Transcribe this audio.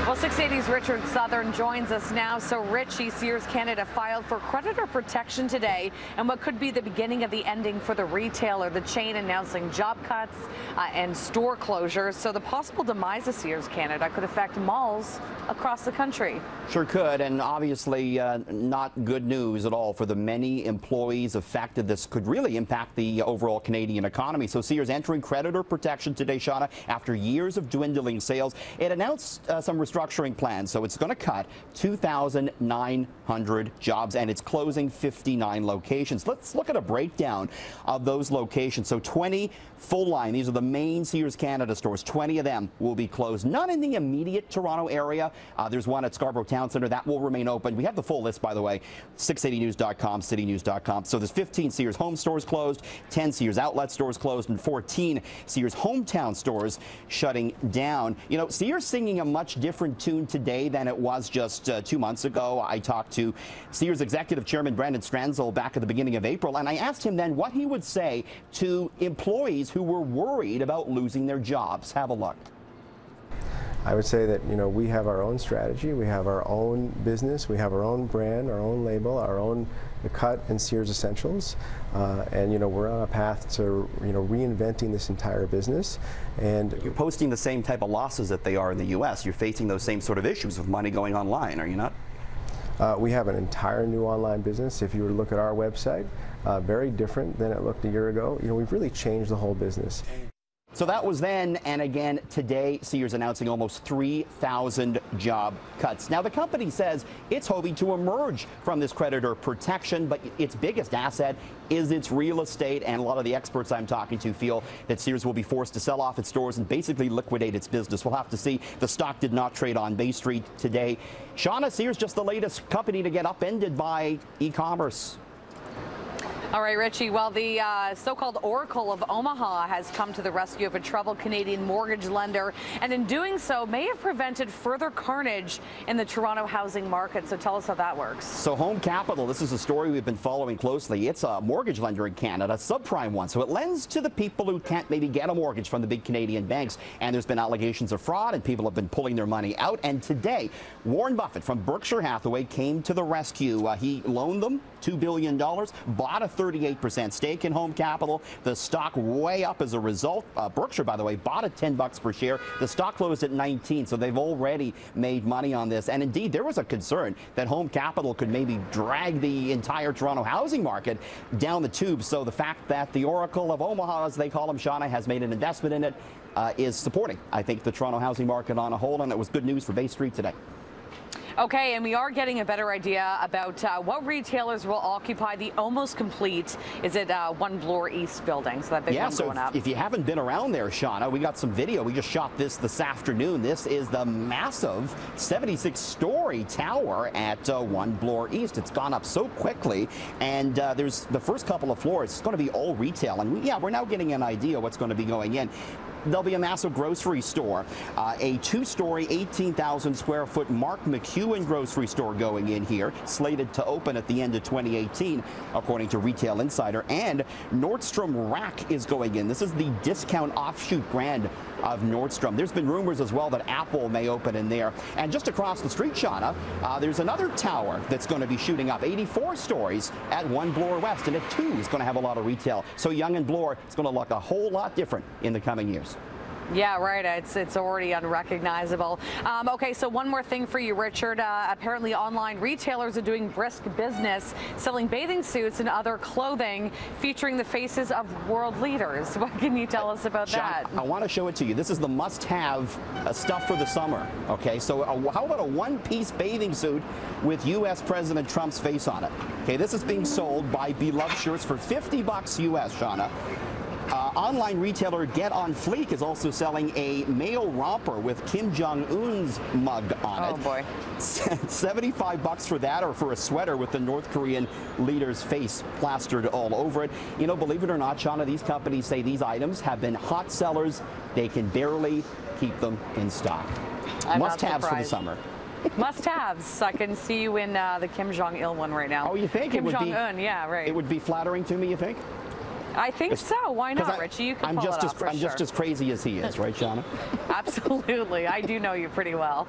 Well, 680's Richard Southern joins us now. So, Richie, Sears Canada filed for creditor protection today, and what could be the beginning of the ending for the retailer. The chain announcing job cuts and store closures. So the possible demise of Sears Canada could affect malls across the country. Sure could, and obviously not good news at all for the many employees affected. This could really impact the overall Canadian economy. So Sears entering creditor protection today, Shauna, after years of dwindling sales. It announced some restructuring plans, so it's going to cut 2,900 jobs, and it's closing 59 locations. Let's look at a breakdown of those locations. So 20 full line, these are the main Sears Canada stores. 20 of them will be closed. None in the immediate Toronto area. There's one at Scarborough Town Centre that will remain open. We have the full list, by the way, 680news.com, citynews.com. So there's 15 Sears home stores closed, 10 Sears outlet stores closed, and 14 Sears hometown stores shutting down. You know, Sears singing a much different tune today than it was just 2 months ago. I talked to Sears Executive Chairman Brandon Stranzel back at the beginning of April, and I asked him then what he would say to employees who were worried about losing their jobs. Have a look. I would say that, we have our own strategy, we have our own business, we have our own brand, our own label, our own cut and Sears Essentials, and we're on a path to reinventing this entire business. And you're posting the same type of losses that they are in the U.S. You're facing those same sort of issues with money going online, are you not? We have an entire new online business. If you were to look at our website, very different than it looked a year ago. We've really changed the whole business. So that was then, and again today, Sears announcing almost 3,000 job cuts. Now the company says it's hoping to emerge from this creditor protection, but its biggest asset is its real estate, and a lot of the experts I'm talking to feel that Sears will be forced to sell off its stores and basically liquidate its business. We'll have to see. The stock did not trade on Bay Street today. Shauna, Sears just the latest company to get upended by e-commerce. All right, Richie. Well, the so-called Oracle of Omaha has come to the rescue of a troubled Canadian mortgage lender, and in doing so may have prevented further carnage in the Toronto housing market. So tell us how that works. So Home Capital, this is a story we've been following closely. It's a mortgage lender in Canada, subprime one. So it lends to the people who can't maybe get a mortgage from the big Canadian banks. And there's been allegations of fraud, and people have been pulling their money out. And today, Warren Buffett from Berkshire Hathaway came to the rescue. He loaned them $2 billion, bought a 38% stake in Home Capital. The stock way up as a result. Berkshire, by the way, bought at $10 per share. The stock closed at 19, so they've already made money on this. And indeed, there was a concern that Home Capital could maybe drag the entire Toronto housing market down the tube. So the fact that the Oracle of Omaha, as they call him, Shauna, has made an investment in it is supporting, I think, the Toronto housing market on a whole, and it was good news for Bay Street today. Okay, and we are getting a better idea about what retailers will occupy the almost complete, is it One Bloor East building, so that big one going up. If you haven't been around there, Shauna, we got some video. We just shot this afternoon. This is the massive 76-story tower at One Bloor East. It's gone up so quickly, and there's the first couple of floors. It's going to be all retail, and we're now getting an idea what's going to be going in. There'll be a massive grocery store, a 2-story, 18,000 square foot Mark McEwen grocery store going in here, slated to open at the end of 2018, according to Retail Insider. And Nordstrom Rack is going in. This is the discount offshoot brand of Nordstrom. There's been rumors as well that Apple may open in there. And just across the street, Shauna, there's another tower that's going to be shooting up, 84 stories at One Bloor West, and it too is going to have a lot of retail. So Yonge and Bloor is going to look a whole lot different in the coming years. Yeah, right. It's already unrecognizable. Okay, so one more thing for you, Richard. Apparently online retailers are doing brisk business selling bathing suits and other clothing featuring the faces of world leaders. What can you tell us about that? I want to show it to you. This is the must-have stuff for the summer. Okay, so how about a one-piece bathing suit with U.S. President Trump's face on it? Okay, this is being sold by Beloved Shirts for $50 U.S., Shauna. Online retailer Get On Fleek is also selling a male romper with Kim Jong-un's mug on it. Oh, boy. $75 for that, or for a sweater with the North Korean leader's face plastered all over it. Believe it or not, Shauna, these companies say these items have been hot sellers. They can barely keep them in stock. Must-haves for the summer. Must-haves. I can see you in the Kim Jong-il one right now. Oh, you think? Kim Jong-un, yeah, right. It would be flattering to me, you think? I think so. Why not, Richie? You can pull it off for sure. I'm just as crazy as he is, right, Shauna? Absolutely. I do know you pretty well.